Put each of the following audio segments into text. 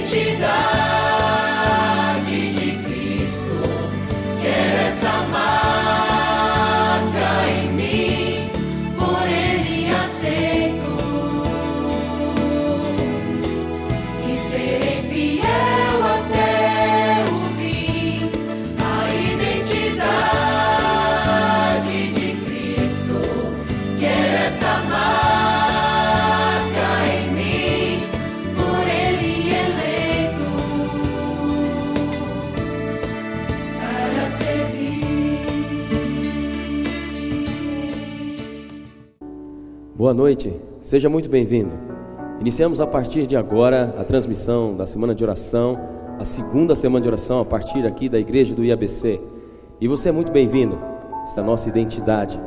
identidade de Cristo. Quero essa marca em mim, por Ele aceito. E serei fiel até o fim. A identidade de Cristo. Quero essa marca em mim, por Ele eleito, para servir. Boa noite, seja muito bem-vindo. Iniciamos a partir de agora a transmissão da Semana de Oração, a segunda Semana de Oração a partir aqui da Igreja do IABC. E você é muito bem-vindo, esta é a nossa identidade.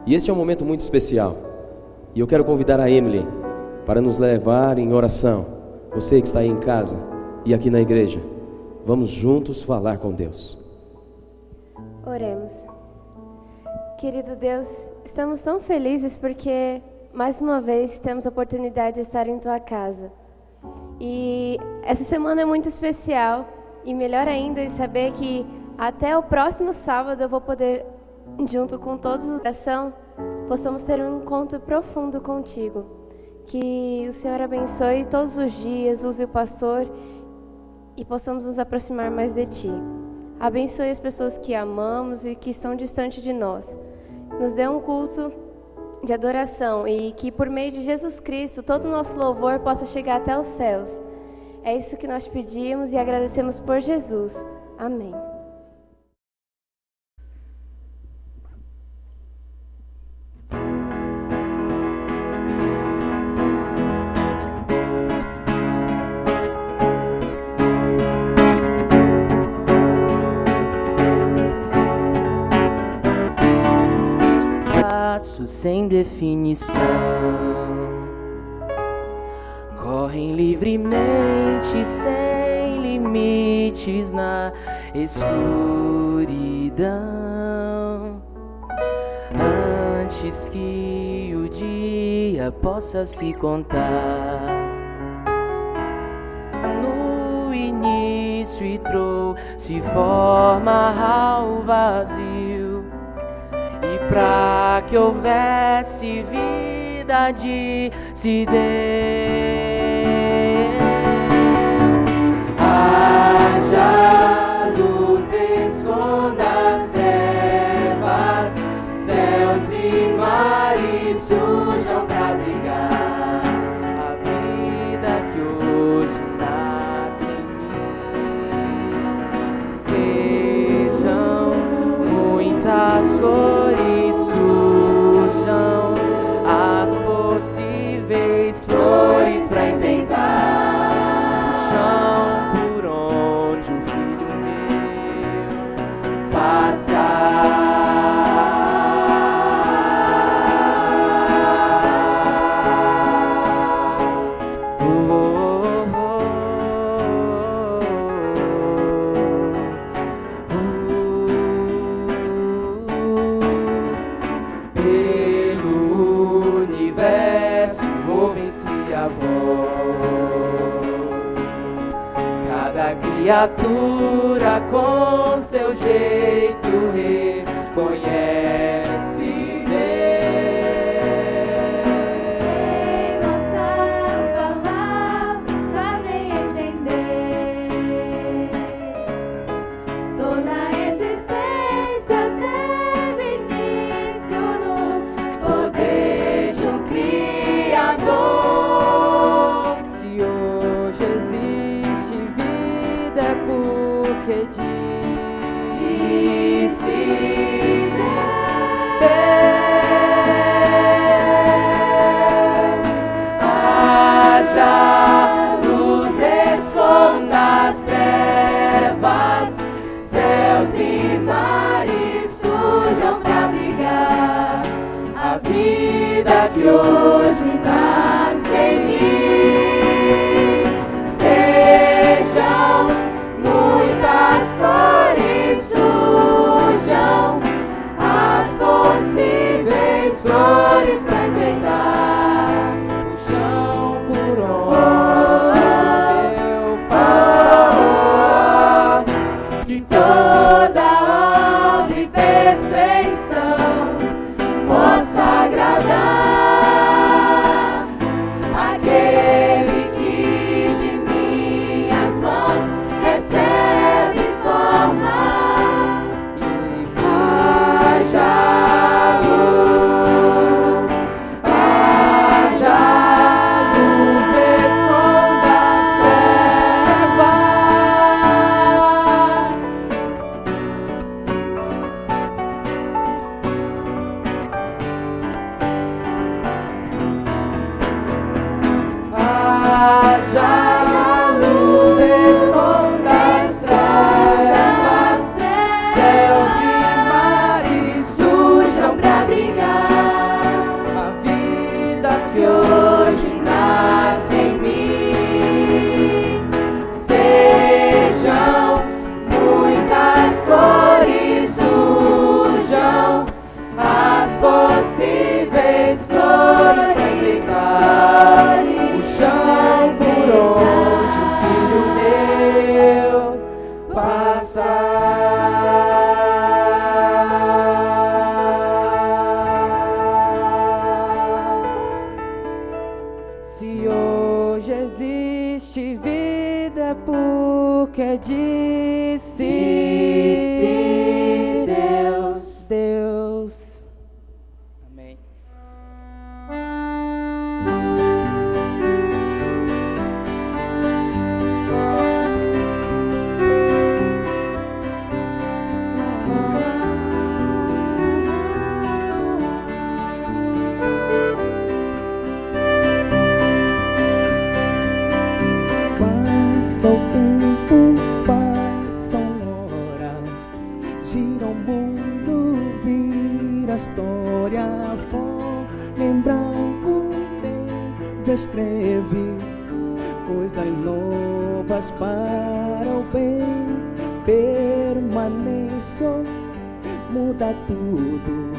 E este é um momento muito especial. E eu quero convidar a Emily para nos levar em oração. Você que está aí em casa e aqui na igreja, vamos juntos falar com Deus. Oremos. Querido Deus, estamos tão felizes porque mais uma vez temos a oportunidade de estar em Tua casa. E essa semana é muito especial e melhor ainda de saber que até o próximo sábado eu vou poder, junto com todos os oração, possamos ter um encontro profundo contigo. Que o Senhor abençoe todos os dias, use o pastor e possamos nos aproximar mais de Ti. Abençoe as pessoas que amamos e que estão distante de nós. Nos dê um culto de adoração e que por meio de Jesus Cristo todo o nosso louvor possa chegar até os céus. É isso que nós pedimos e agradecemos por Jesus. Amém. Sem definição, correm livremente, sem limites na escuridão. Antes que o dia possa se contar, no início e trouxe forma ao vazio. E pra que houvesse vida, disse Deus: haja luz, esconda as trevas, céus e mares surjam pra brigar. A vida que hoje nasce em mim, sejam muitas cores. Flores pra enfeitar o chão por onde um filho meu passar. Pelo universo a voz, cada criatura com seu jeito reconhece Deus. Sem nossas palavras fazem entender, toda a existência teve início no poder de um Criador. Disse Deus: haja luz, esconda as trevas, céus e mares surjam pra brigar. A vida que hoje nasce em mim, sejam muitas cores surjam, as possíveis flores pra enfeitar o chão por onde meu existe vida porque disse Deus. Deus. Amém. Passa o tempo, passam horas, gira o mundo, vira a história, folha em branco, Deus escreve coisas novas para o bem, permaneço, muda tudo,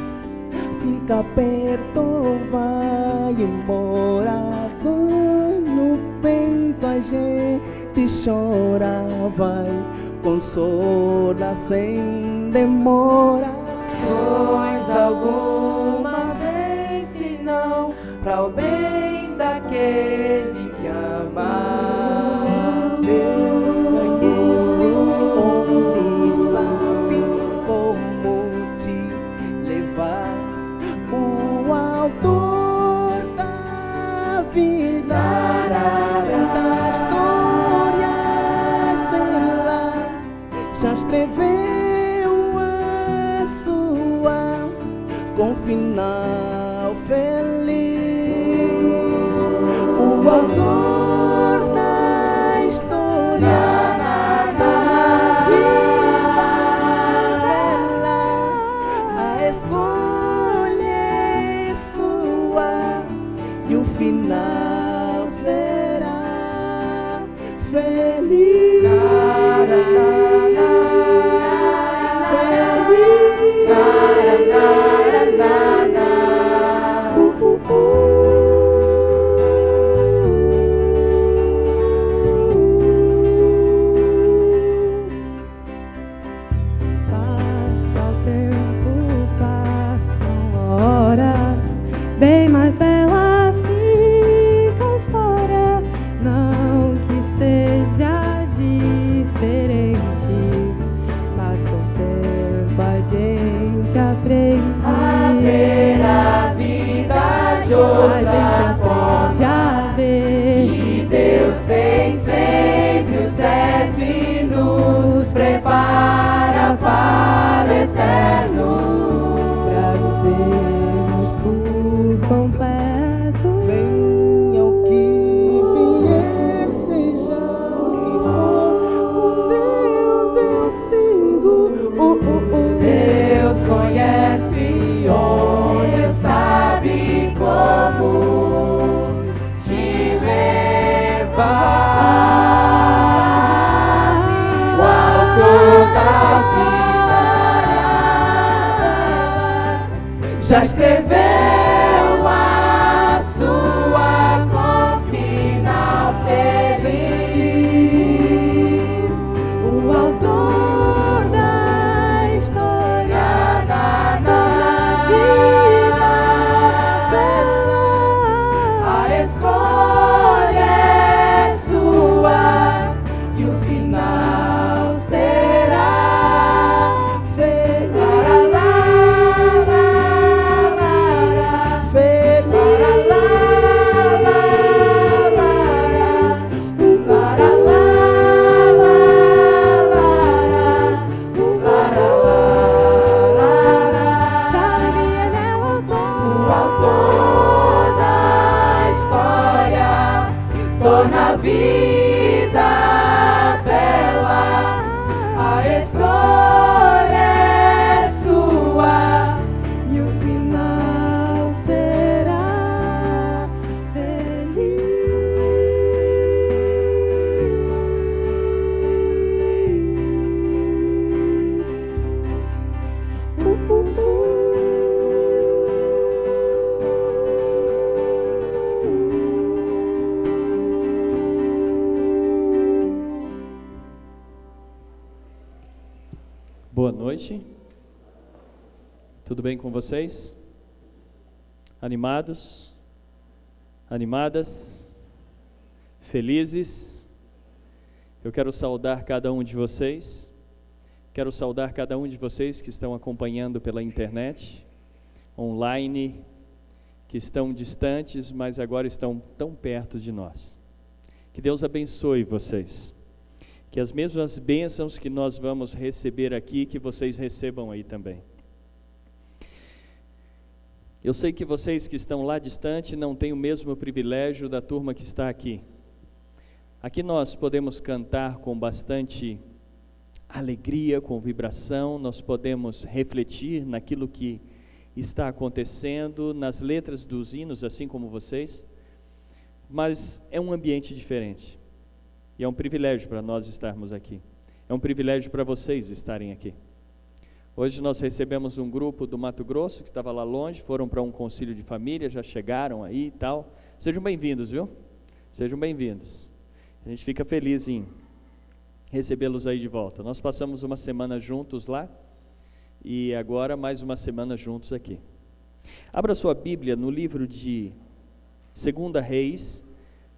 fica perto, vai embora, dói no peito, a gente chora, vai, consola sem demora. Pois alguma vez, se não para o bem daquele que ama. Deus conhece onde, sabe como te levar, o autor da vida, canta histórias belas, já escreveu a sua com final feliz. O autor da história da vida bela, a escolha é sua e o final será feliz. Passa o tempo, passam horas, bem mais bela fica a história. Não que seja diferente, mas com o tempo a gente aprende A ver a vida de a outra gente aprende a ver que Deus tem sempre o certo e nos prepara para o eterno. Pra vivermos por completo. venha o que vier, seja o que for, com Deus eu sigo. Deus conhece Onde sabe como te levar. O autor da vida já escreveu a sua com final feliz. O autor da história da vida bela, a escolha é sua e o final será feliz. O autor da história torna a vida bela, a escolha é sua e o final será Boa noite. Tudo bem com vocês? Animados? Animadas? felizes. Eu quero saudar cada um de vocês. Quero saudar cada um de vocês que estão acompanhando pela internet, online, que estão distantes, mas agora estão tão perto de nós. Que Deus abençoe vocês. Que as mesmas bênçãos que nós vamos receber aqui, que vocês recebam aí também. Eu sei que vocês que estão lá distante não têm o mesmo privilégio da turma que está aqui. Aqui nós podemos cantar com bastante alegria, com vibração, nós podemos refletir naquilo que está acontecendo, nas letras dos hinos, assim como vocês, mas é um ambiente diferente. E é um privilégio para nós estarmos aqui. É um privilégio para vocês estarem aqui. Hoje nós recebemos um grupo do Mato Grosso, que estava lá longe, foram para um concílio de família, já chegaram aí e tal. Sejam bem-vindos, viu? Sejam bem-vindos. A gente fica feliz em recebê-los aí de volta. Nós passamos uma semana juntos lá, e agora mais uma semana juntos aqui. Abra sua Bíblia no livro de 2 Reis,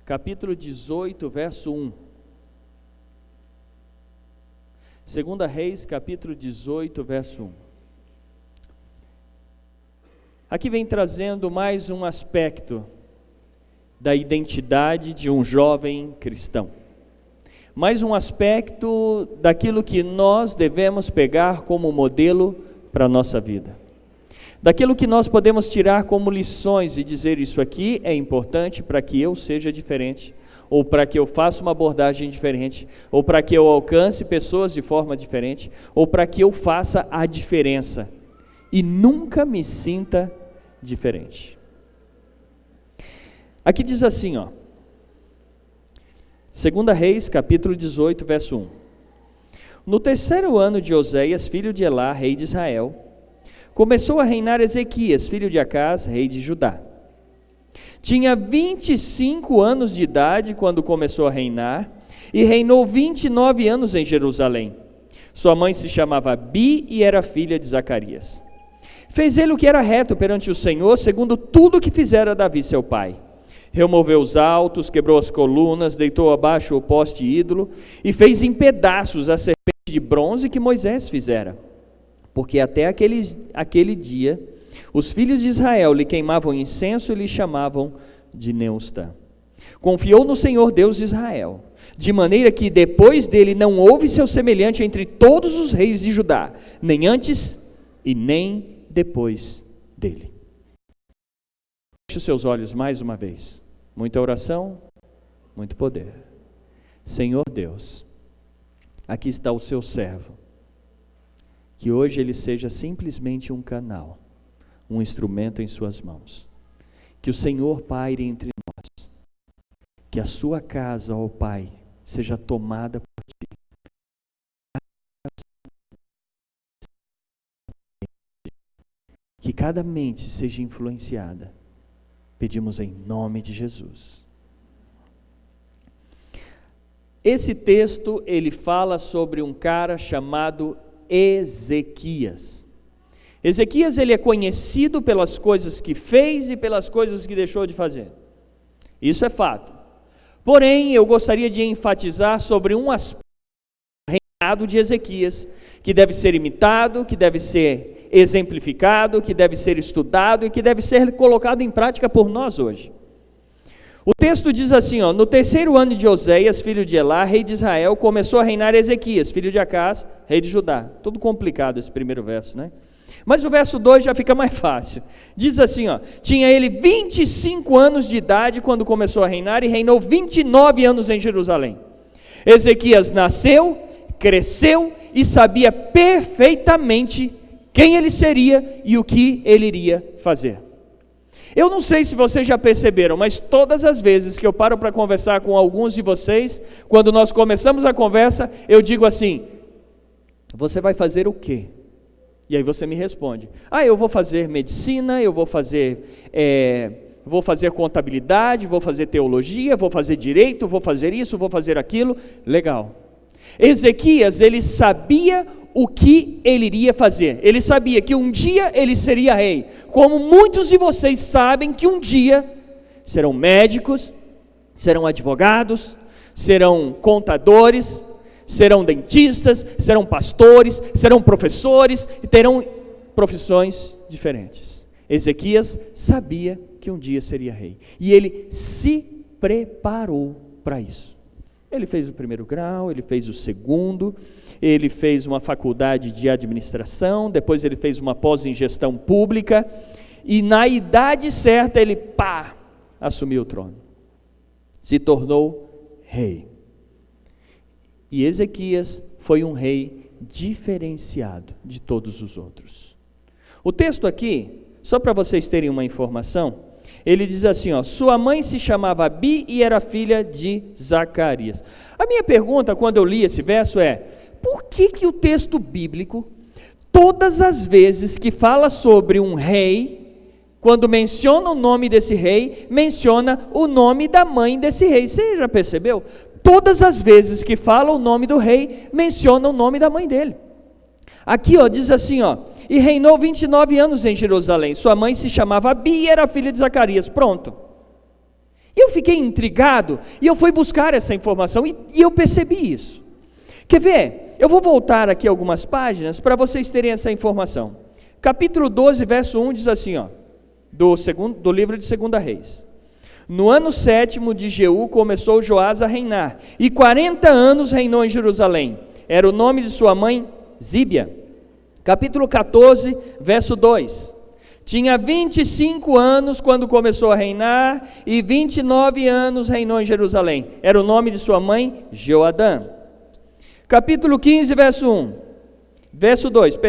capítulo 18, verso 1. 2 Reis, capítulo 18, verso 1. Aqui vem trazendo mais um aspecto da identidade de um jovem cristão. Mais um aspecto daquilo que nós devemos pegar como modelo para a nossa vida. Daquilo que nós podemos tirar como lições e dizer: isso aqui é importante para que eu seja diferente, ou para que eu faça uma abordagem diferente, ou para que eu alcance pessoas de forma diferente, ou para que eu faça a diferença e nunca me sinta diferente. Aqui diz assim, 2 Reis, capítulo 18, verso 1. No terceiro ano de Oséias, filho de Elá, rei de Israel, começou a reinar Ezequias, filho de Acás, rei de Judá. Tinha 25 anos de idade quando começou a reinar, e reinou 29 anos em Jerusalém. Sua mãe se chamava Abi e era filha de Zacarias. Fez ele o que era reto perante o Senhor, segundo tudo o que fizera Davi seu pai. Removeu os altos, quebrou as colunas, deitou abaixo o poste ídolo, e fez em pedaços a serpente de bronze que Moisés fizera. Porque até aquele dia, os filhos de Israel lhe queimavam incenso e lhe chamavam de Neustã. Confiou no Senhor Deus de Israel, de maneira que depois dele não houve seu semelhante entre todos os reis de Judá, nem antes e nem depois dele. Feche os seus olhos mais uma vez. Muita oração, muito poder. Senhor Deus, aqui está o seu servo. Que hoje ele seja simplesmente um canal, um instrumento em suas mãos. Que o Senhor paire entre nós. Que a sua casa, ó Pai, seja tomada por ti. Que cada mente seja influenciada. Pedimos em nome de Jesus. Esse texto, ele fala sobre um cara chamado Ezequias. Ezequias, ele é conhecido pelas coisas que fez e pelas coisas que deixou de fazer. Isso é fato. Porém, eu gostaria de enfatizar sobre um aspecto do reinado de Ezequias, que deve ser imitado, que deve ser exemplificado, que deve ser estudado e que deve ser colocado em prática por nós hoje. O texto diz assim, no terceiro ano de Oséias, filho de Elá, rei de Israel, começou a reinar Ezequias, filho de Acás, rei de Judá. Tudo complicado esse primeiro verso, né? Mas o verso 2 já fica mais fácil. Diz assim, tinha ele 25 anos de idade quando começou a reinar e reinou 29 anos em Jerusalém. Ezequias nasceu, cresceu e sabia perfeitamente quem ele seria e o que ele iria fazer. Eu não sei se vocês já perceberam, mas todas as vezes que eu paro para conversar com alguns de vocês, quando nós começamos a conversa, eu digo assim: você vai fazer o quê? E aí você me responde: eu vou fazer medicina, eu vou fazer contabilidade, vou fazer teologia, vou fazer direito, vou fazer isso, vou fazer aquilo. Legal. Ezequias, ele sabia o que ele iria fazer. Ele sabia que um dia ele seria rei, como muitos de vocês sabem que um dia serão médicos, serão advogados, serão contadores, serão dentistas, serão pastores, serão professores e terão profissões diferentes. Ezequias sabia que um dia seria rei e ele se preparou para isso. Ele fez o primeiro grau, ele fez o segundo, ele fez uma faculdade de administração, depois ele fez uma pós em gestão pública e na idade certa ele, assumiu o trono, se tornou rei. E Ezequias foi um rei diferenciado de todos os outros. O texto aqui, só para vocês terem uma informação, ele diz assim, sua mãe se chamava Abi e era filha de Zacarias. A minha pergunta quando eu li esse verso é, por que o texto bíblico, todas as vezes que fala sobre um rei, quando menciona o nome desse rei, menciona o nome da mãe desse rei? Você já percebeu? Todas as vezes que fala o nome do rei, menciona o nome da mãe dele. Aqui diz assim, e reinou 29 anos em Jerusalém, sua mãe se chamava Abi e era filha de Zacarias. Pronto. E eu fiquei intrigado, e eu fui buscar essa informação, e eu percebi isso. Quer ver? Eu vou voltar aqui algumas páginas, para vocês terem essa informação. Capítulo 12, verso 1, diz assim, do livro de 2 Reis. No ano 7º de Jeú, começou Joás a reinar, e 40 anos reinou em Jerusalém. Era o nome de sua mãe, Zíbia. Capítulo 14, verso 2. Tinha 25 anos quando começou a reinar, e 29 anos reinou em Jerusalém. Era o nome de sua mãe, Joadã. Capítulo 15, verso 2.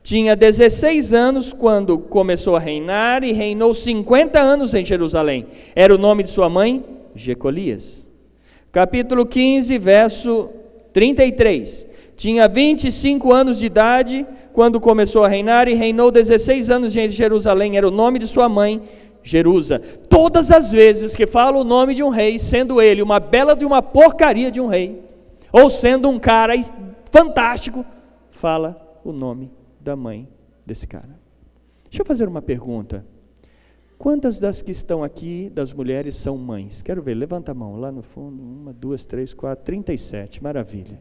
Tinha 16 anos quando começou a reinar, e reinou 50 anos em Jerusalém. Era o nome de sua mãe, Jecolias. Capítulo 15, verso 33. Tinha 25 anos de idade quando começou a reinar, e reinou 16 anos em Jerusalém. Era o nome de sua mãe, Jerusa. Todas as vezes que fala o nome de um rei, sendo ele uma bela de uma porcaria de um rei, ou sendo um cara fantástico, fala o nome da mãe desse cara. Deixa eu fazer uma pergunta. Quantas das que estão aqui, das mulheres, são mães? Quero ver, levanta a mão, lá no fundo. 1, 2, 3, 4, 37, maravilha.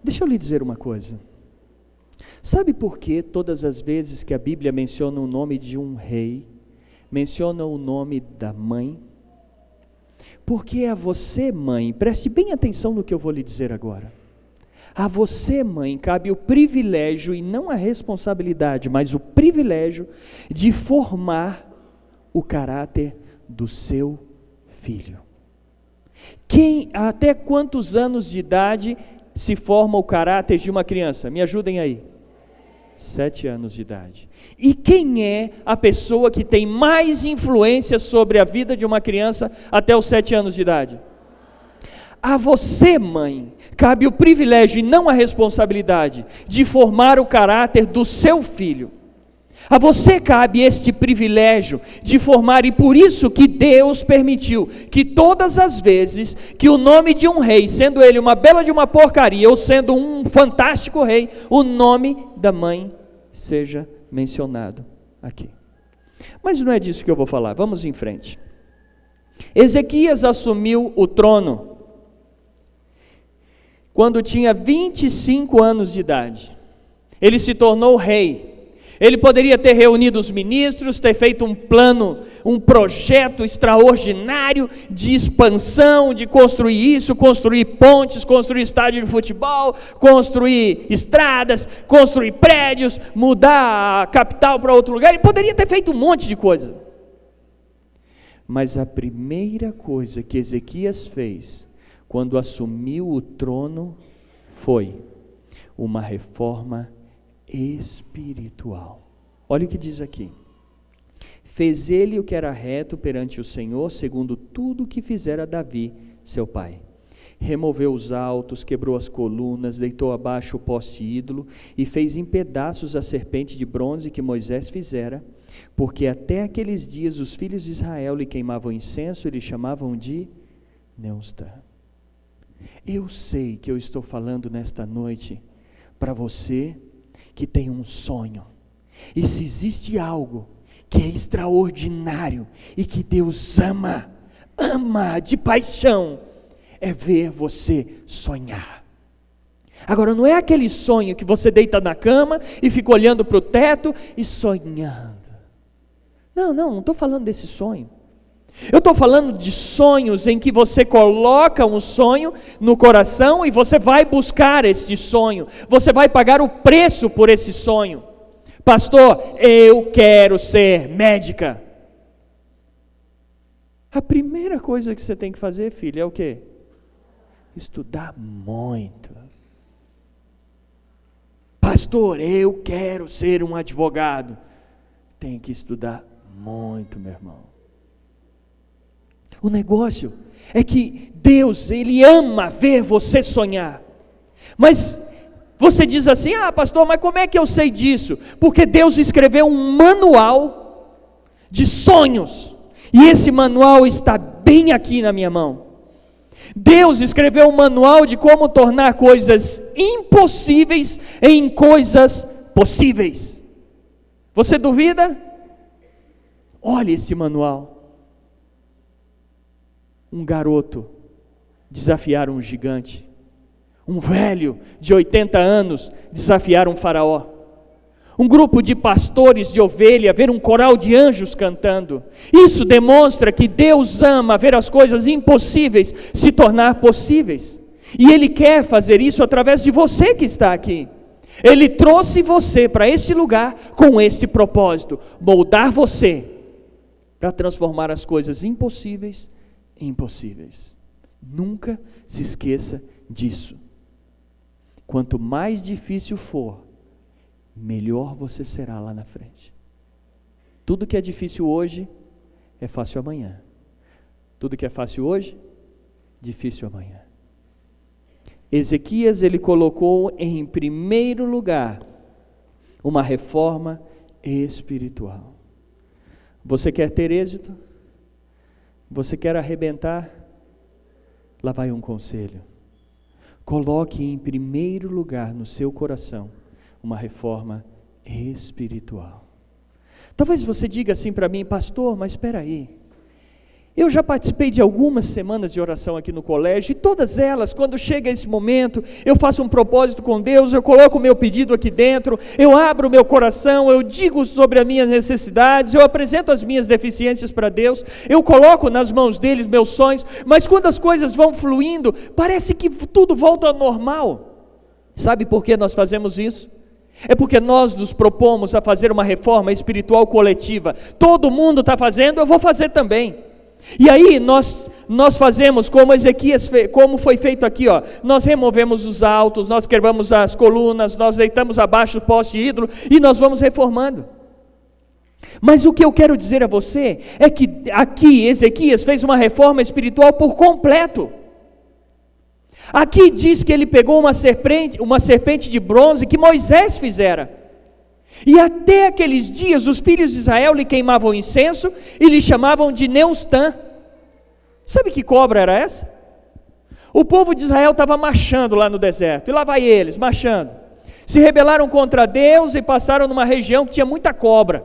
Deixa eu lhe dizer uma coisa. Sabe por que todas as vezes que a Bíblia menciona o nome de um rei, menciona o nome da mãe? Porque a você, mãe, preste bem atenção no que eu vou lhe dizer agora. A você, mãe, cabe o privilégio, e não a responsabilidade, mas o privilégio de formar o caráter do seu filho. Até quantos anos de idade se forma o caráter de uma criança? Me ajudem aí. 7 anos de idade. E quem é a pessoa que tem mais influência sobre a vida de uma criança até os 7 anos de idade? A você, mãe, cabe o privilégio e não a responsabilidade de formar o caráter do seu filho. A você cabe este privilégio de formar, e por isso que Deus permitiu que todas as vezes que o nome de um rei, sendo ele uma bela de uma porcaria, ou sendo um fantástico rei, o nome da mãe seja mencionado aqui. Mas não é disso que eu vou falar, vamos em frente. Ezequias assumiu o trono quando tinha 25 anos de idade. Ele se tornou rei. Ele poderia ter reunido os ministros, ter feito um plano, um projeto extraordinário de expansão, de construir isso, construir pontes, construir estádio de futebol, construir estradas, construir prédios, mudar a capital para outro lugar. Ele poderia ter feito um monte de coisa. Mas a primeira coisa que Ezequias fez quando assumiu o trono foi uma reforma espiritual. Olha o que diz aqui. Fez ele o que era reto perante o Senhor, segundo tudo o que fizera Davi, seu pai. Removeu os altos, quebrou as colunas, deitou abaixo o poste ídolo e fez em pedaços a serpente de bronze que Moisés fizera, porque até aqueles dias os filhos de Israel lhe queimavam incenso e lhe chamavam de Neustã. Eu sei que eu estou falando nesta noite para você que tem um sonho, e se existe algo que é extraordinário e que Deus ama de paixão, é ver você sonhar. Agora, não é aquele sonho que você deita na cama e fica olhando para o teto e sonhando. Não estou falando desse sonho. Eu estou falando de sonhos em que você coloca um sonho no coração e você vai buscar esse sonho. Você vai pagar o preço por esse sonho. Pastor, eu quero ser médica. A primeira coisa que você tem que fazer, filho, é o quê? Estudar muito. Pastor, eu quero ser um advogado. Tem que estudar muito, meu irmão. O negócio é que Deus, Ele ama ver você sonhar. Mas você diz assim, pastor, mas como é que eu sei disso? Porque Deus escreveu um manual de sonhos. E esse manual está bem aqui na minha mão. Deus escreveu um manual de como tornar coisas impossíveis em coisas possíveis. Você duvida? Olha esse manual. Um garoto desafiar um gigante. Um velho de 80 anos desafiar um faraó. Um grupo de pastores de ovelha ver um coral de anjos cantando. Isso demonstra que Deus ama ver as coisas impossíveis se tornar possíveis. E Ele quer fazer isso através de você que está aqui. Ele trouxe você para esse lugar com esse propósito: moldar você para transformar as coisas impossíveis em impossíveis. Nunca se esqueça disso. Quanto mais difícil for, melhor você será lá na frente. Tudo que é difícil hoje é fácil amanhã. Tudo que é fácil hoje, difícil amanhã. Ezequias, ele colocou em primeiro lugar uma reforma espiritual. Você quer ter êxito? Você quer arrebentar? Lá vai um conselho. Coloque em primeiro lugar no seu coração uma reforma espiritual. Talvez você diga assim para mim, pastor, mas espera aí. Eu já participei de algumas semanas de oração aqui no colégio, e todas elas, quando chega esse momento, eu faço um propósito com Deus, eu coloco o meu pedido aqui dentro, eu abro o meu coração, eu digo sobre as minhas necessidades, eu apresento as minhas deficiências para Deus, eu coloco nas mãos deles meus sonhos, mas quando as coisas vão fluindo, parece que tudo volta ao normal. Sabe por que nós fazemos isso? É porque nós nos propomos a fazer uma reforma espiritual coletiva. Todo mundo está fazendo, eu vou fazer também. E aí nós fazemos como Ezequias fez, como foi feito aqui, nós removemos os altos, nós quebramos as colunas, nós deitamos abaixo o poste de ídolo e nós vamos reformando. Mas o que eu quero dizer a você é que aqui Ezequias fez uma reforma espiritual por completo. Aqui diz que ele pegou uma serpente de bronze que Moisés fizera. E até aqueles dias os filhos de Israel lhe queimavam incenso e lhe chamavam de Neustã. Sabe que cobra era essa? O povo de Israel estava marchando lá no deserto, e lá vai eles, marchando. Se rebelaram contra Deus e passaram numa região que tinha muita cobra.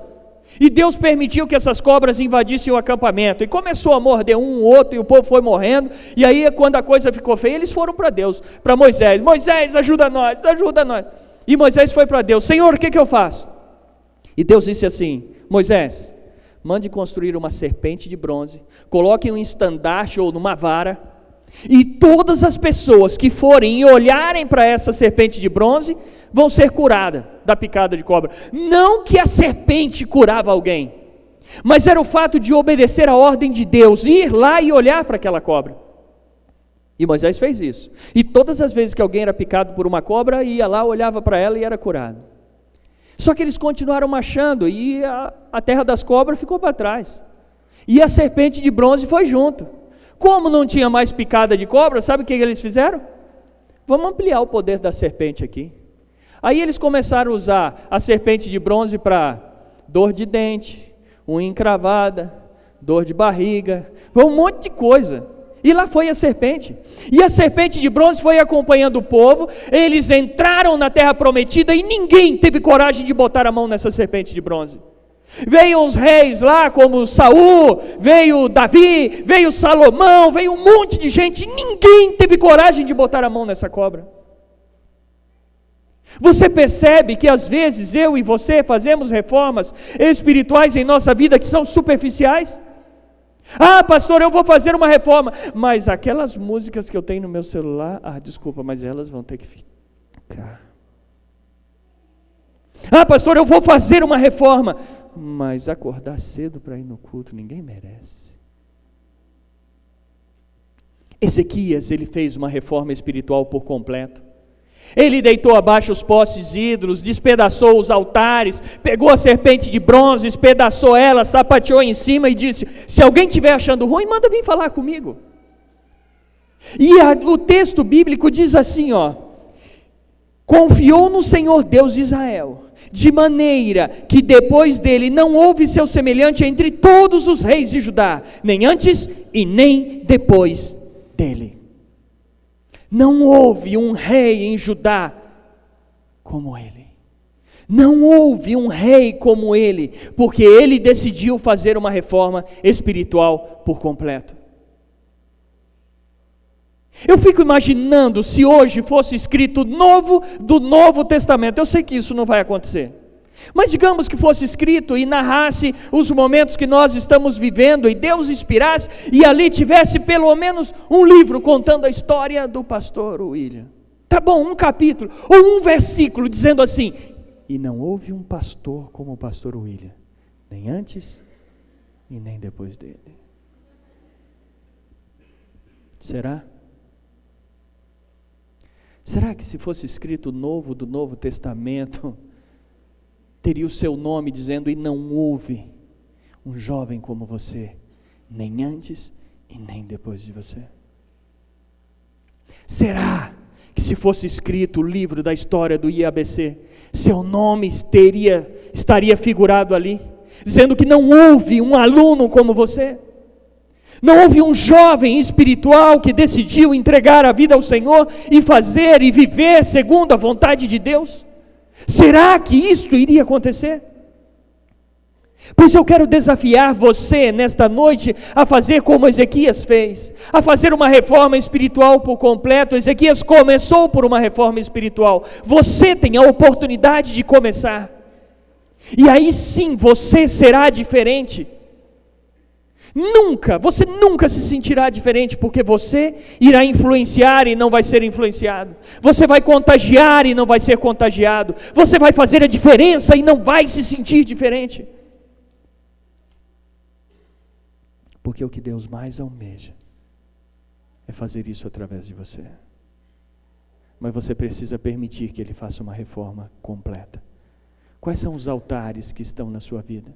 E Deus permitiu que essas cobras invadissem o acampamento, e começou a morder um, outro, e o povo foi morrendo. E aí quando a coisa ficou feia, eles foram para Deus, para Moisés. Moisés, ajuda nós, ajuda nós. E Moisés foi para Deus, Senhor, o que eu faço? E Deus disse assim, Moisés, mande construir uma serpente de bronze, coloque um estandarte ou numa vara, e todas as pessoas que forem e olharem para essa serpente de bronze, vão ser curadas da picada de cobra. Não que a serpente curava alguém, mas era o fato de obedecer a ordem de Deus, ir lá e olhar para aquela cobra. E Moisés fez isso. E todas as vezes que alguém era picado por uma cobra, ia lá, olhava para ela e era curado. Só que eles continuaram marchando e a terra das cobras ficou para trás. E a serpente de bronze foi junto. Como não tinha mais picada de cobra, sabe o que eles fizeram? Vamos ampliar o poder da serpente aqui. Aí eles começaram a usar a serpente de bronze para dor de dente, unha encravada, dor de barriga, um monte de coisa. E lá foi a serpente. E a serpente de bronze foi acompanhando o povo. Eles entraram na terra prometida e ninguém teve coragem de botar a mão nessa serpente de bronze. Veio os reis lá, como Saul, veio Davi, veio Salomão, veio um monte de gente, ninguém teve coragem de botar a mão nessa cobra. Você percebe que às vezes eu e você fazemos reformas espirituais em nossa vida que são superficiais? Ah, pastor, eu vou fazer uma reforma, mas aquelas músicas que eu tenho no meu celular, desculpa, mas elas vão ter que ficar. Ah, pastor, eu vou fazer uma reforma, mas acordar cedo para ir no culto ninguém merece. Ezequias, ele fez uma reforma espiritual por completo. Ele deitou abaixo os postes ídolos, despedaçou os altares, pegou a serpente de bronze, espedaçou ela, sapateou em cima e disse: se alguém estiver achando ruim, manda vir falar comigo. E o texto bíblico diz assim, confiou no Senhor Deus de Israel, de maneira que depois dele não houve seu semelhante entre todos os reis de Judá, nem antes e nem depois dele. Não houve um rei em Judá como ele. Não houve um rei como ele, porque ele decidiu fazer uma reforma espiritual por completo. Eu fico imaginando se hoje fosse escrito novo do Novo Testamento. Eu sei que isso não vai acontecer, mas digamos que fosse escrito e narrasse os momentos que nós estamos vivendo, e Deus inspirasse, e ali tivesse pelo menos um livro contando a história do pastor William. Tá bom, um capítulo, ou um versículo dizendo assim: e não houve um pastor como o pastor William, nem antes e nem depois dele. Será? Será que se fosse escrito novo do Novo Testamento, teria o seu nome dizendo: e não houve um jovem como você, nem antes e nem depois de você? Será que se fosse escrito o livro da história do IABC, seu nome estaria figurado ali, dizendo que não houve um aluno como você? Não houve um jovem espiritual que decidiu entregar a vida ao Senhor e fazer e viver segundo a vontade de Deus? Será que isto iria acontecer? Pois eu quero desafiar você nesta noite a fazer como Ezequias fez, a fazer uma reforma espiritual por completo. Ezequias começou por uma reforma espiritual. Você tem a oportunidade de começar, e aí sim você será diferente. Você nunca se sentirá diferente, porque você irá influenciar e não vai ser influenciado. Você vai contagiar e não vai ser contagiado. Você vai fazer a diferença e não vai se sentir diferente. Porque o que Deus mais almeja é fazer isso através de você. Mas você precisa permitir que Ele faça uma reforma completa. Quais são os altares que estão na sua vida?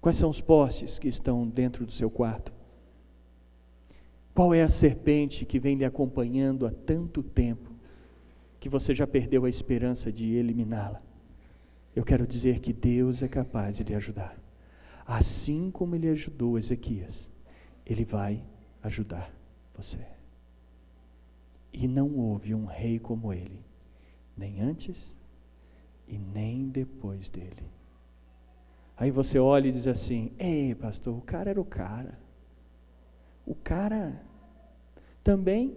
Quais são os postes que estão dentro do seu quarto? Qual é a serpente que vem lhe acompanhando há tanto tempo, que você já perdeu a esperança de eliminá-la? Eu quero dizer que Deus é capaz de lhe ajudar. Assim como Ele ajudou Ezequias, Ele vai ajudar você. E não houve um rei como ele, nem antes e nem depois dele. Aí você olha e diz assim: ei, pastor, o cara era o cara. O cara também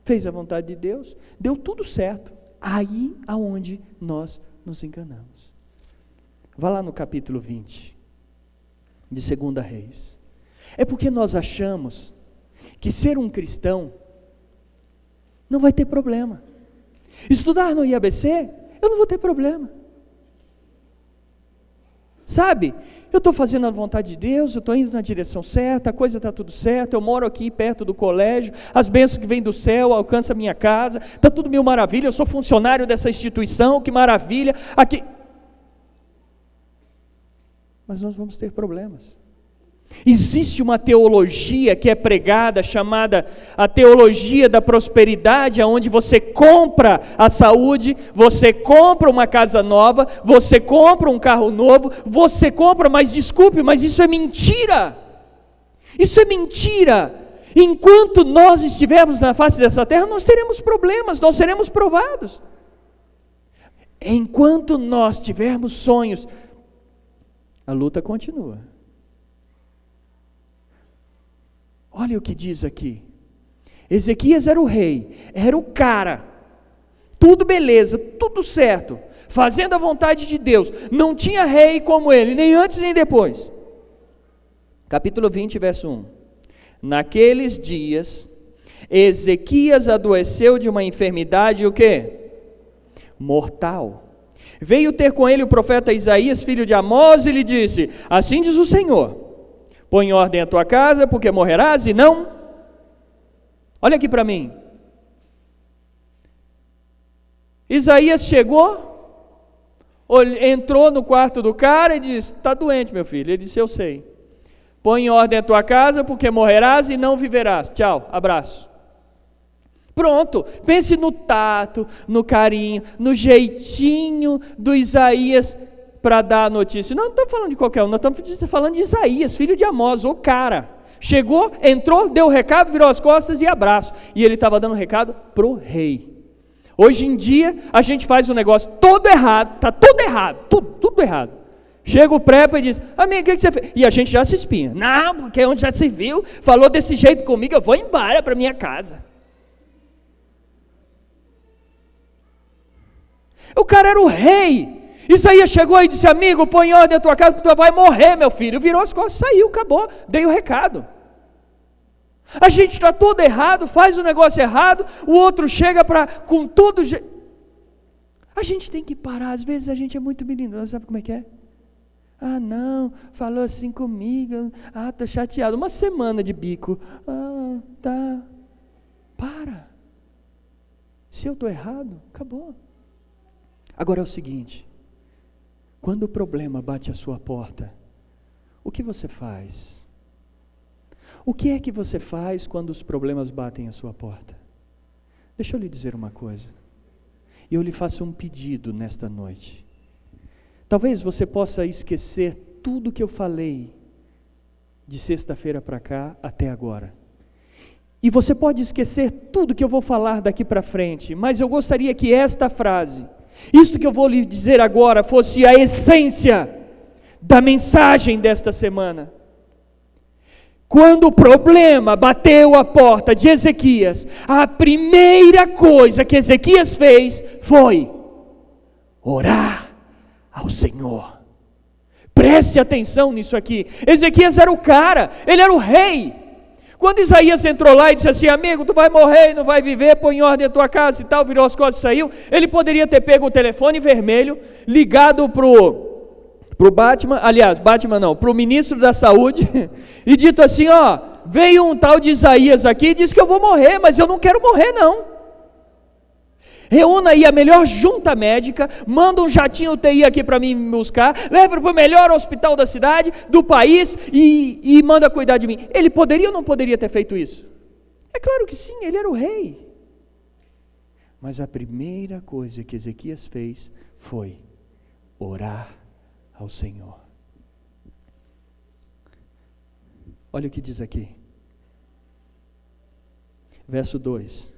fez a vontade de Deus, deu tudo certo. Aí aonde nós nos enganamos. Vá lá no capítulo 20 de 2 Reis. É porque nós achamos que ser um cristão não vai ter problema. Estudar no IABC, eu não vou ter problema. Sabe, eu estou fazendo a vontade de Deus, eu estou indo na direção certa, a coisa está tudo certo, eu moro aqui perto do colégio, as bênçãos que vêm do céu alcançam a minha casa, está tudo mil maravilha, eu sou funcionário dessa instituição, que maravilha, aqui. Mas nós vamos ter problemas. Existe uma teologia que é pregada, chamada a teologia da prosperidade, onde você compra a saúde, você compra uma casa nova, você compra um carro novo, você compra, mas desculpe, mas isso é mentira. Isso é mentira. Enquanto nós estivermos na face dessa terra, nós teremos problemas, nós seremos provados. Enquanto nós tivermos sonhos, A luta continua. Olha o que diz aqui. Ezequias era o rei, era o cara. Tudo beleza, tudo certo, fazendo a vontade de Deus. Não tinha rei como ele, nem antes nem depois. Capítulo 20, verso 1. Naqueles dias, Ezequias adoeceu de uma enfermidade, o quê? Mortal. Veio ter com ele o profeta Isaías, filho de Amós, e lhe disse: assim diz o Senhor, põe em ordem a tua casa, porque morrerás e não... Olha aqui para mim. Isaías chegou, entrou no quarto do cara e disse: está doente, meu filho. Ele disse: eu sei. Põe em ordem a tua casa, porque morrerás e não viverás. Tchau, abraço. Pronto, pense no tato, no carinho, no jeitinho do Isaías para dar a notícia. Não estamos falando de qualquer um, nós estamos falando de Isaías, filho de Amós, o cara. Chegou, entrou, deu o recado, virou as costas e abraço. E ele estava dando recado para o rei. Hoje em dia, a gente faz um negócio todo errado, está tudo errado, tudo errado. Chega o prepa e diz: amigo, o que você fez? E a gente já se espinha. Não, porque onde já se viu, falou desse jeito comigo, eu vou embora para minha casa. O cara era o rei. Isaías chegou e disse: amigo, põe em ordem a tua casa, porque tu vai morrer, meu filho. Virou as costas, saiu, acabou, dei o recado. A gente está todo errado, faz o negócio errado, o outro chega com tudo. A gente tem que parar, às vezes a gente é muito menino, sabe como é que é? Ah, não, falou assim comigo, estou chateado, uma semana de bico. Ah, tá, para. Se eu estou errado, acabou. Agora é o seguinte, quando o problema bate à sua porta, o que você faz? O que é que você faz quando os problemas batem à sua porta? Deixa eu lhe dizer uma coisa, e eu lhe faço um pedido nesta noite. Talvez você possa esquecer tudo que eu falei de sexta-feira para cá até agora. E você pode esquecer tudo que eu vou falar daqui para frente, mas eu gostaria que esta frase, isto que eu vou lhe dizer agora, fosse a essência da mensagem desta semana. Quando o problema bateu a porta de Ezequias, a primeira coisa que Ezequias fez foi orar ao Senhor. Preste atenção nisso aqui. Ezequias era o cara, ele era o rei. Quando Isaías entrou lá e disse assim: amigo, tu vai morrer e não vai viver, põe em ordem a tua casa e tal, virou as costas e saiu, ele poderia ter pego o telefone vermelho, ligado pro Batman, aliás, Batman não, pro ministro da saúde, e dito assim: ó, veio um tal de Isaías aqui e disse que eu vou morrer, mas eu não quero morrer não. Reúna aí a melhor junta médica, manda um jatinho UTI aqui para mim buscar, leva para o melhor hospital da cidade, do país, e manda cuidar de mim. Ele poderia ou não poderia ter feito isso? É claro que sim, ele era o rei. Mas a primeira coisa que Ezequias fez foi orar ao Senhor. Olha o que diz aqui. Verso 2.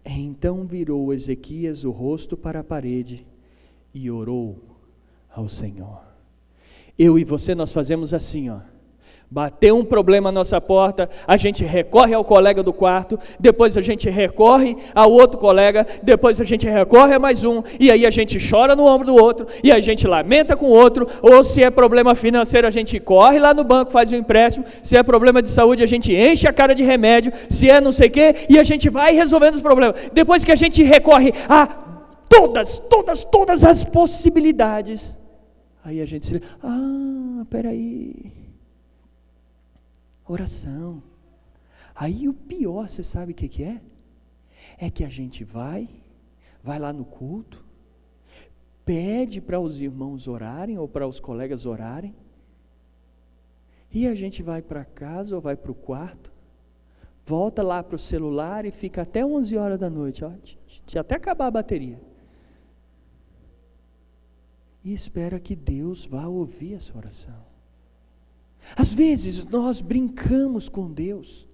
Então virou Ezequias o rosto para a parede e orou ao Senhor. Eu e você, nós fazemos assim, ó. Bateu um problema à nossa porta, a gente recorre ao colega do quarto, depois a gente recorre ao outro colega, depois a gente recorre a mais um, e aí a gente chora no ombro do outro, e a gente lamenta com o outro, ou se é problema financeiro a gente corre lá no banco, faz um empréstimo, se é problema de saúde a gente enche a cara de remédio, se é não sei o que, e a gente vai resolvendo os problemas. Depois que a gente recorre a todas as possibilidades, aí a gente se lembra: peraí, oração. Aí o pior, você sabe o que é? É que a gente vai lá no culto, pede para os irmãos orarem, ou para os colegas orarem, e a gente vai para casa, ou vai para o quarto, volta lá para o celular e fica até 11 horas da noite, ó, até acabar a bateria, e espera que Deus vá ouvir essa oração. Às vezes nós brincamos com Deus,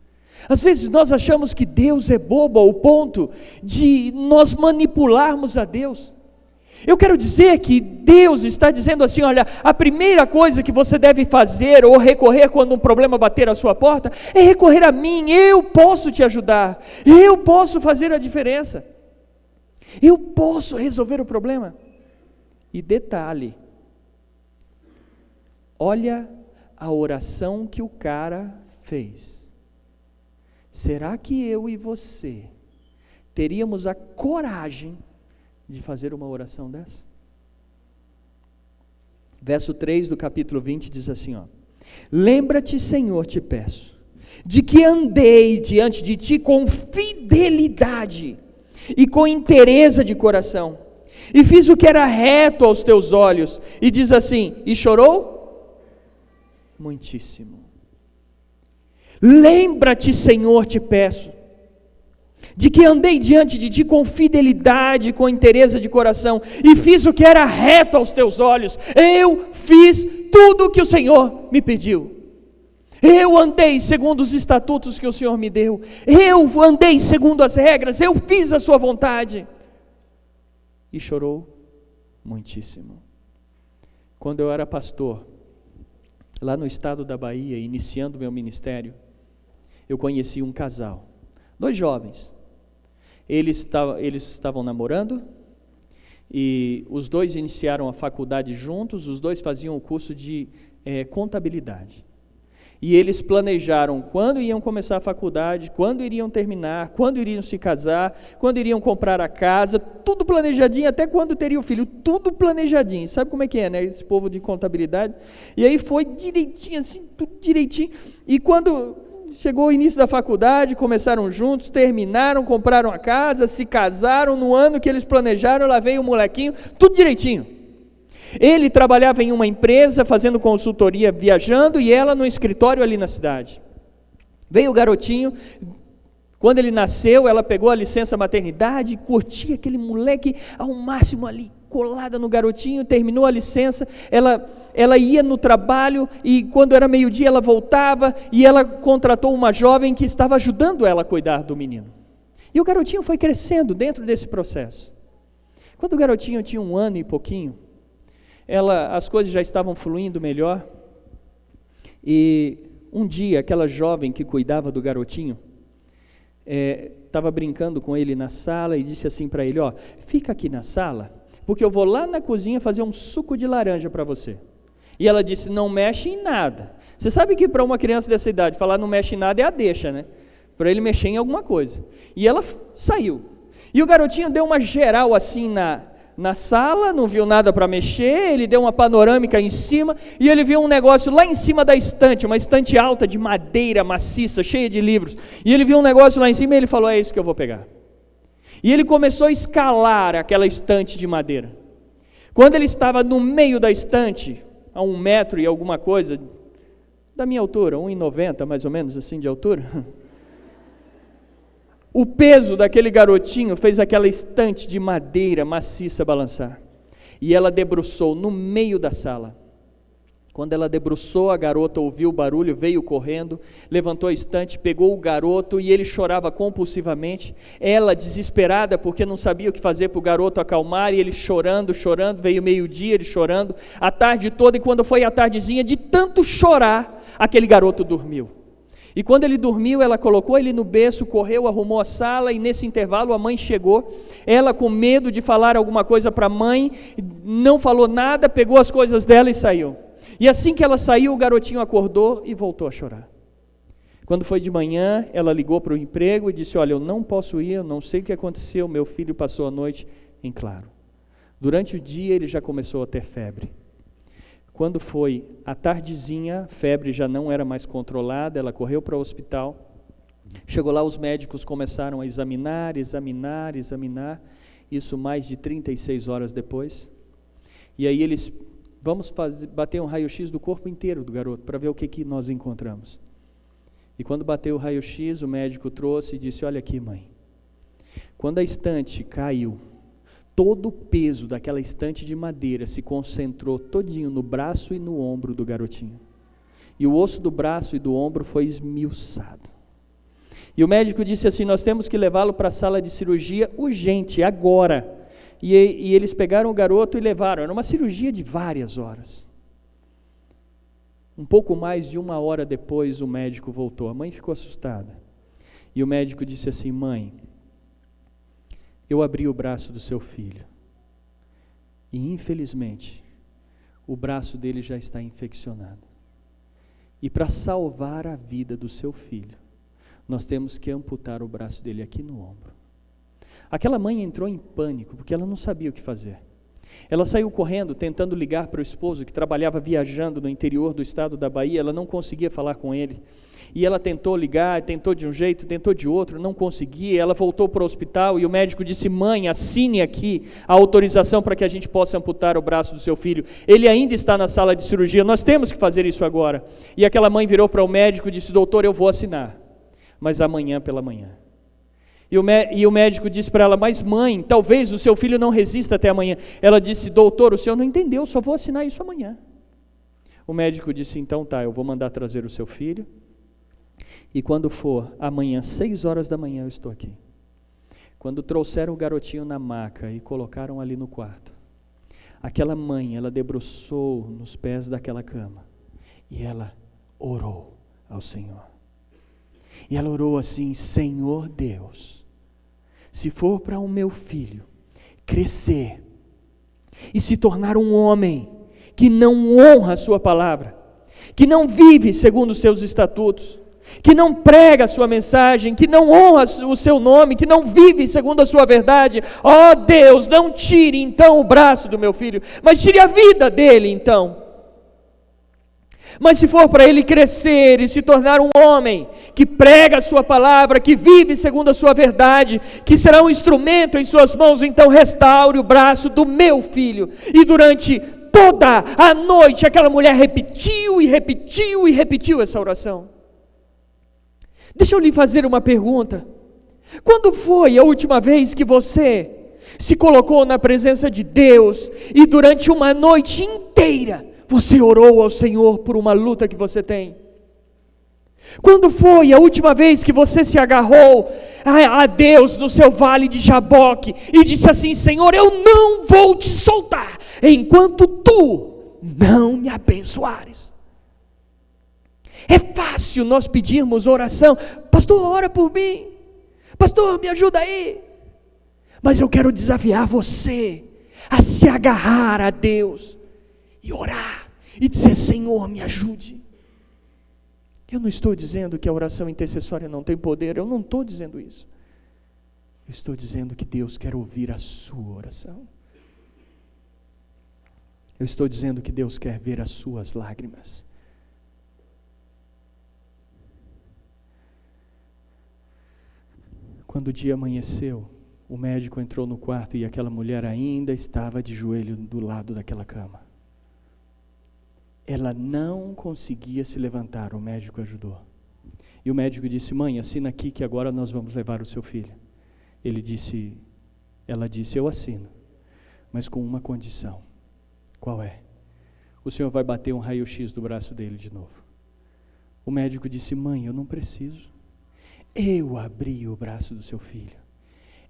às vezes nós achamos que Deus é bobo ao ponto de nós manipularmos a Deus, Eu quero dizer que Deus está dizendo assim: olha, a primeira coisa que você deve fazer ou recorrer quando um problema bater à sua porta, é recorrer a mim. Eu posso te ajudar, eu posso fazer a diferença, eu posso resolver o problema. E detalhe, olha a oração que o cara fez. Será que eu e você teríamos a coragem de fazer uma oração dessa? Verso 3 do capítulo 20 diz assim, ó: lembra-te, Senhor, te peço, de que andei diante de ti com fidelidade e com inteireza de coração, e fiz o que era reto aos teus olhos. E diz assim: e chorou muitíssimo. Lembra-te, Senhor, te peço, de que andei diante de ti com fidelidade, com inteireza de coração, e fiz o que era reto aos teus olhos. Eu fiz tudo o que o Senhor me pediu. Eu andei segundo os estatutos que o Senhor me deu. Eu andei segundo as regras. Eu fiz a sua vontade. E chorou muitíssimo. Quando eu era pastor, lá no estado da Bahia, iniciando meu ministério, eu conheci um casal, 2 jovens. Eles estavam namorando, e os 2 iniciaram a faculdade juntos. Os 2 faziam o curso de contabilidade. E eles planejaram quando iam começar a faculdade, quando iriam terminar, quando iriam se casar, quando iriam comprar a casa, tudo planejadinho, até quando teria o filho, tudo planejadinho. Sabe como é que é, né? Esse povo de contabilidade. E aí foi direitinho, assim, tudo direitinho. E quando chegou o início da faculdade, começaram juntos, terminaram, compraram a casa, se casaram. No ano que eles planejaram, lá veio o molequinho, tudo direitinho. Ele trabalhava em uma empresa, fazendo consultoria, viajando, e ela no escritório ali na cidade. Veio o garotinho. Quando ele nasceu, ela pegou a licença maternidade, curtia aquele moleque ao máximo ali, colada no garotinho. Terminou a licença, ela ia no trabalho, e quando era meio-dia ela voltava, e ela contratou uma jovem que estava ajudando ela a cuidar do menino. E o garotinho foi crescendo dentro desse processo. Quando o garotinho tinha 1 ano e pouquinho, as coisas já estavam fluindo melhor, e um dia aquela jovem que cuidava do garotinho estava brincando com ele na sala e disse assim para ele: ó, fica aqui na sala, porque eu vou lá na cozinha fazer um suco de laranja para você. E ela disse: não mexe em nada. Você sabe que para uma criança dessa idade falar não mexe em nada é a deixa, né? Para ele mexer em alguma coisa. E ela saiu, e o garotinho deu uma geral assim na sala, não viu nada para mexer. Ele deu uma panorâmica em cima, e ele viu um negócio lá em cima da estante, uma estante alta de madeira maciça, cheia de livros, e ele viu um negócio lá em cima, e ele falou: é isso que eu vou pegar. E ele começou a escalar aquela estante de madeira. Quando ele estava no meio da estante, a 1 metro e alguma coisa, da minha altura, 1,90 mais ou menos assim de altura, o peso daquele garotinho fez aquela estante de madeira maciça balançar. E ela debruçou no meio da sala. Quando ela debruçou, a garota ouviu o barulho, veio correndo, levantou a estante, pegou o garoto, e ele chorava compulsivamente. Ela, desesperada, porque não sabia o que fazer para o garoto acalmar, e ele chorando, veio meio-dia, ele chorando, a tarde toda, e quando foi a tardezinha, de tanto chorar, aquele garoto dormiu. E quando ele dormiu, ela colocou ele no berço, correu, arrumou a sala, e nesse intervalo a mãe chegou. Ela, com medo de falar alguma coisa para a mãe, não falou nada, pegou as coisas dela e saiu. E assim que ela saiu, o garotinho acordou e voltou a chorar. Quando foi de manhã, ela ligou para o emprego e disse: olha, eu não posso ir, eu não sei o que aconteceu, meu filho passou a noite em claro. Durante o dia ele já começou a ter febre. Quando foi à tardezinha, a febre já não era mais controlada, ela correu para o hospital. Chegou lá, os médicos começaram a examinar, isso mais de 36 horas depois. E aí eles: vamos bater um raio-x do corpo inteiro do garoto, para ver o que nós encontramos. E quando bateu o raio-x, o médico trouxe e disse: olha aqui, mãe, quando a estante caiu, todo o peso daquela estante de madeira se concentrou todinho no braço e no ombro do garotinho. E o osso do braço e do ombro foi esmiuçado. E o médico disse assim: nós temos que levá-lo para a sala de cirurgia urgente, agora. e eles pegaram o garoto e levaram. Era uma cirurgia de várias horas. Um pouco mais de 1 hora depois o médico voltou. A mãe ficou assustada. E o médico disse assim: mãe, eu abri o braço do seu filho. E infelizmente, o braço dele já está infeccionado. E para salvar a vida do seu filho, nós temos que amputar o braço dele aqui no ombro. Aquela mãe entrou em pânico, porque ela não sabia o que fazer. Ela saiu correndo, tentando ligar para o esposo, que trabalhava viajando no interior do estado da Bahia. Ela não conseguia falar com ele. E ela tentou ligar, tentou de um jeito, tentou de outro, não conseguia. Ela voltou para o hospital e o médico disse: mãe, assine aqui a autorização para que a gente possa amputar o braço do seu filho. Ele ainda está na sala de cirurgia, nós temos que fazer isso agora. E aquela mãe virou para o médico e disse: doutor, eu vou assinar, mas amanhã pela manhã. E o médico disse para ela: mas mãe, talvez o seu filho não resista até amanhã. Ela disse: doutor, o senhor não entendeu, só vou assinar isso amanhã. O médico disse: então tá, eu vou mandar trazer o seu filho, e quando for amanhã, 6 horas da manhã, eu estou aqui. Quando trouxeram o garotinho na maca e colocaram ali no quarto, aquela mãe, ela debruçou nos pés daquela cama, e ela orou ao Senhor. E ela orou assim: Senhor Deus, se for para o meu filho crescer e se tornar um homem que não honra a sua palavra, que não vive segundo os seus estatutos, que não prega a sua mensagem, que não honra o seu nome, que não vive segundo a sua verdade, ó Deus, não tire então o braço do meu filho, mas tire a vida dele então. Mas se for para ele crescer e se tornar um homem que prega a sua palavra, que vive segundo a sua verdade, que será um instrumento em suas mãos, então restaure o braço do meu filho. E durante toda a noite aquela mulher repetiu e repetiu e repetiu essa oração. Deixa eu lhe fazer uma pergunta: quando foi a última vez que você se colocou na presença de Deus e durante uma noite inteira você orou ao Senhor por uma luta que você tem? Quando foi a última vez que você se agarrou a Deus no seu vale de Jaboque e disse assim: Senhor, eu não vou te soltar enquanto tu não me abençoares? É fácil nós pedirmos oração: pastor, ora por mim, pastor, me ajuda aí. Mas eu quero desafiar você a se agarrar a Deus e orar, e dizer: Senhor, me ajude. Eu não estou dizendo que a oração intercessória não tem poder, eu não estou dizendo isso. Eu estou dizendo que Deus quer ouvir a sua oração. Eu estou dizendo que Deus quer ver as suas lágrimas. Quando o dia amanheceu, o médico entrou no quarto e aquela mulher ainda estava de joelho do lado daquela cama. Ela não conseguia se levantar, o médico ajudou. E o médico disse: mãe, assina aqui que agora nós vamos levar o seu filho. Ela disse: eu assino, mas com uma condição. Qual é? O senhor vai bater um raio-x do braço dele de novo. O médico disse: mãe, eu não preciso. Eu abri o braço do seu filho.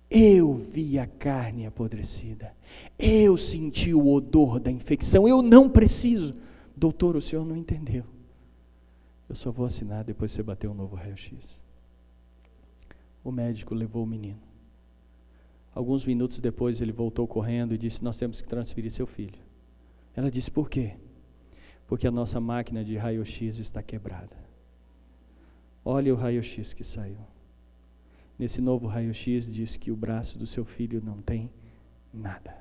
Eu vi a carne apodrecida. Eu senti o odor da infecção. Eu não preciso. Doutor, o senhor não entendeu. Eu só vou assinar depois que você bater um novo raio-x. O médico levou o menino. Alguns minutos depois ele voltou correndo e disse: nós temos que transferir seu filho. Ela disse: por quê? Porque a nossa máquina de raio-x está quebrada. Olha o raio-x que saiu. Nesse novo raio-x diz que o braço do seu filho não tem nada.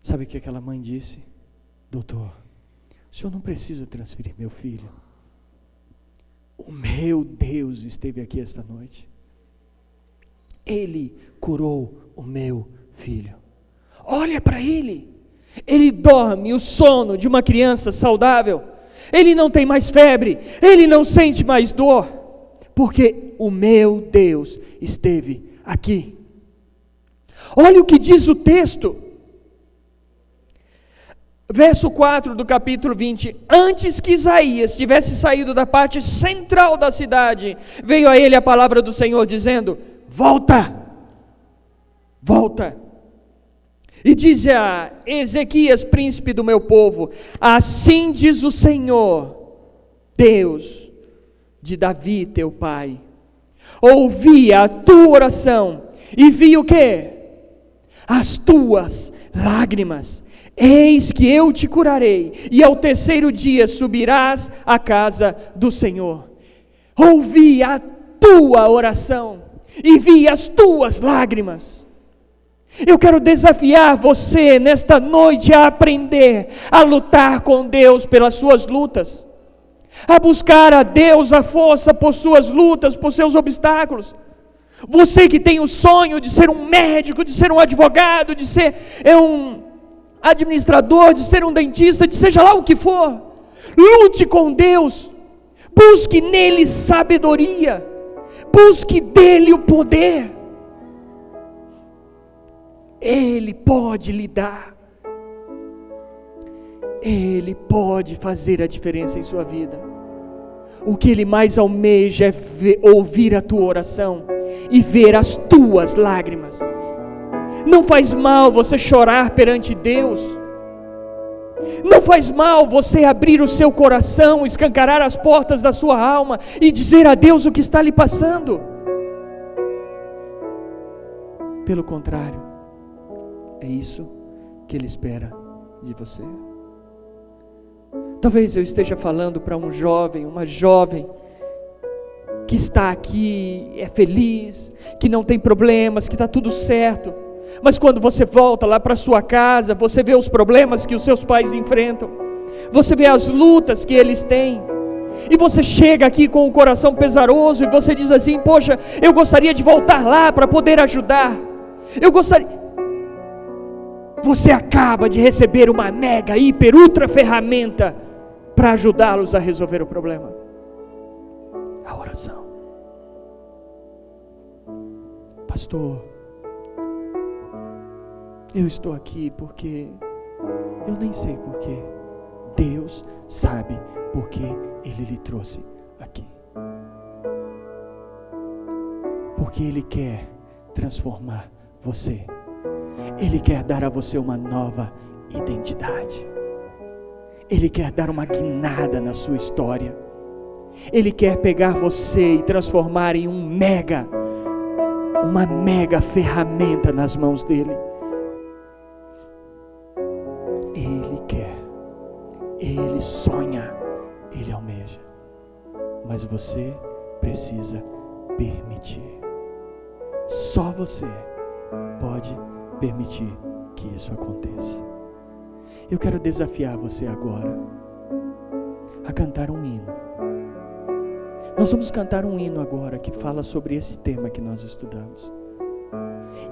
Sabe o que aquela mãe disse? Doutor, o senhor não precisa transferir meu filho. O meu Deus esteve aqui esta noite. Ele curou o meu filho. Olha para ele. Ele dorme o sono de uma criança saudável. Ele não tem mais febre. Ele não sente mais dor. Porque o meu Deus esteve aqui. Olha o que diz o texto. Verso 4 do capítulo 20: antes que Isaías tivesse saído da parte central da cidade, veio a ele a palavra do Senhor dizendo: volta, volta. E diz a Ezequias, príncipe do meu povo: assim diz o Senhor, Deus de Davi teu pai, ouvi a tua oração e vi o quê? As tuas lágrimas. Eis que eu te curarei, e ao terceiro dia subirás à casa do Senhor. Ouvi a tua oração e vi as tuas lágrimas. Eu quero desafiar você nesta noite a aprender a lutar com Deus pelas suas lutas, a buscar a Deus a força por suas lutas, por seus obstáculos. Você que tem o sonho de ser um médico, de ser um advogado, de ser um administrador, de ser um dentista, de seja lá o que for, lute com Deus, busque nele sabedoria, busque dele o poder. Ele pode lhe dar, Ele pode fazer a diferença em sua vida. O que Ele mais almeja é ouvir a tua oração e ver as tuas lágrimas. Não faz mal você chorar perante Deus, não faz mal você abrir o seu coração, escancarar as portas da sua alma e dizer a Deus o que está lhe passando. Pelo contrário, é isso que Ele espera de você. Talvez eu esteja falando para um jovem, uma jovem que está aqui, é feliz, que não tem problemas, que está tudo certo, mas quando você volta lá para sua casa, você vê os problemas que os seus pais enfrentam, você vê as lutas que eles têm, e você chega aqui com o coração pesaroso, e você diz assim: poxa, eu gostaria de voltar lá para poder ajudar, você acaba de receber uma mega, hiper, ultra ferramenta para ajudá-los a resolver o problema: a oração. Pastor, eu estou aqui porque eu nem sei porquê. Deus sabe porque Ele lhe trouxe aqui. Porque Ele quer transformar você. Ele quer dar a você uma nova identidade. Ele quer dar uma guinada na sua história. Ele quer pegar você e transformar em uma mega ferramenta nas mãos dele. Ele quer, Ele sonha, Ele almeja, mas você precisa permitir. Só você pode permitir que isso aconteça. Eu quero desafiar você agora a cantar um hino. Nós vamos cantar um hino agora que fala sobre esse tema que nós estudamos.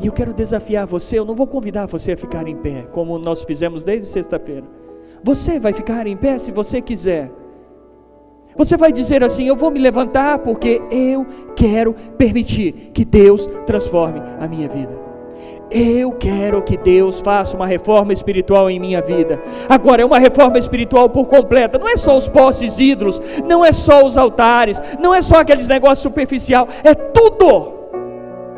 E eu quero desafiar você. Eu não vou convidar você a ficar em pé, como nós fizemos desde sexta-feira. Você vai ficar em pé se você quiser. Você vai dizer assim: eu vou me levantar porque eu quero permitir que Deus transforme a minha vida. Eu quero que Deus faça uma reforma espiritual em minha vida. Agora, é uma reforma espiritual por completa. Não é só os postes ídolos, não é só os altares, não é só aqueles negócios superficial, é tudo.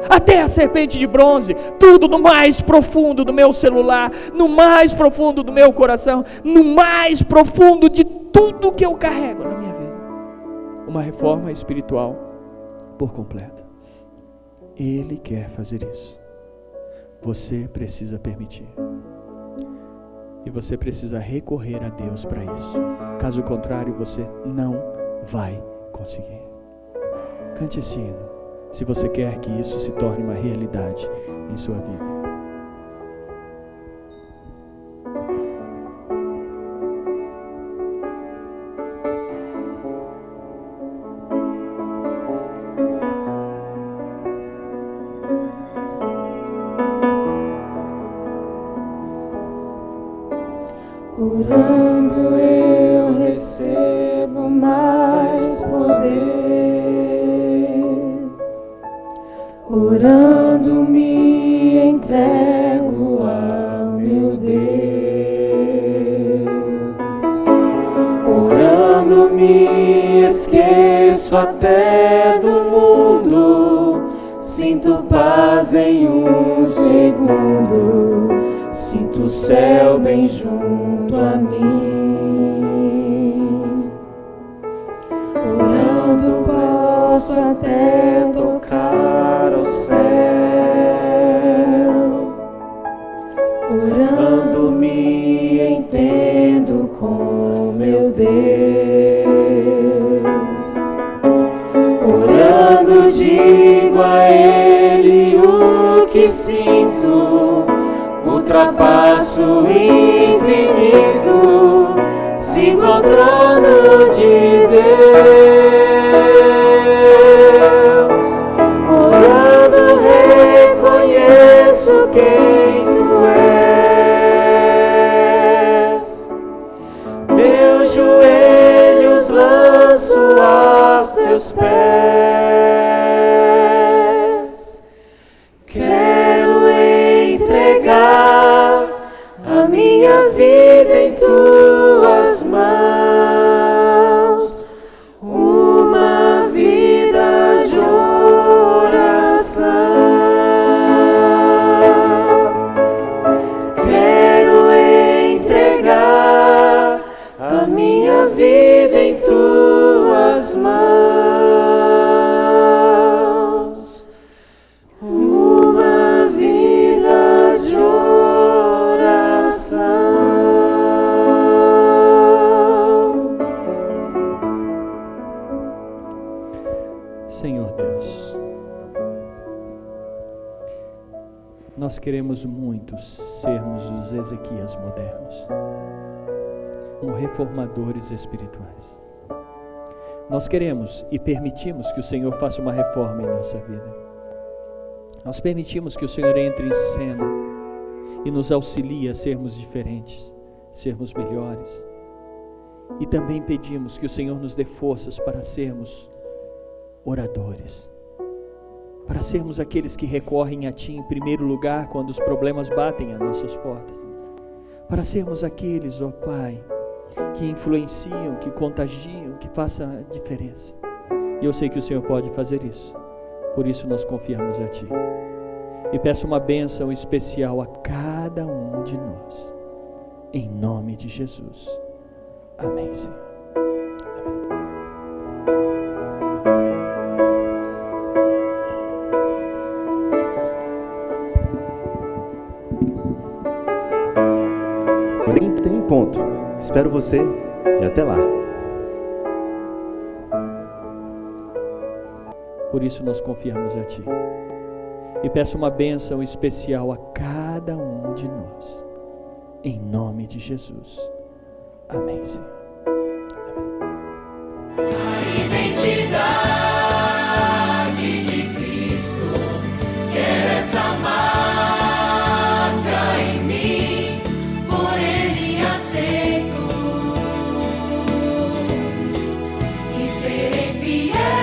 Até a serpente de bronze, tudo no mais profundo do meu celular, no mais profundo do meu coração, no mais profundo de tudo que eu carrego na minha vida. Uma reforma espiritual por completo. Ele quer fazer isso. Você precisa permitir. E você precisa recorrer a Deus para isso. Caso contrário, você não vai conseguir. Cante esse hino, se você quer que isso se torne uma realidade em sua vida. Orando eu recebo mais poder, orando me entrego ao meu Deus, orando me esqueço até do mundo, sim, sinto paz em um segundo, sinto o céu bem junto a mim. Orando posso até tocar o céu, orando me entendo com meu Deus, orando digo a Ele o que sinto, ultrapasso o infinito, sigo ao trono de Deus, orando reconheço quem Tu és, meus joelhos lanço aos Teus pés, quero entregar a minha vida em Tuas mãos, uma vida de oração. Quero entregar a minha vida em Tuas mãos, uma vida de oração. Senhor Deus, nós queremos muito sermos os Ezequias modernos, reformadores espirituais. Nós queremos e permitimos que o Senhor faça uma reforma em nossa vida. Nós permitimos que o Senhor entre em cena e nos auxilie a sermos diferentes, sermos melhores. E também pedimos que o Senhor nos dê forças para sermos oradores, para sermos aqueles que recorrem a Ti em primeiro lugar quando os problemas batem às nossas portas, para sermos aqueles, ó Pai, que influenciam, que contagiam, que façam a diferença. E eu sei que o Senhor pode fazer isso, por isso nós confiamos a Ti. E peço uma bênção especial a cada um de nós, em nome de Jesus. Amém, Senhor. Tem ponto. Espero você e até lá. Por isso nós confiamos a Ti. E peço uma bênção especial a cada um de nós, em nome de Jesus. Amém, Senhor. A identidade de Cristo, quero essa marca em mim, por Ele aceito e serei fiel.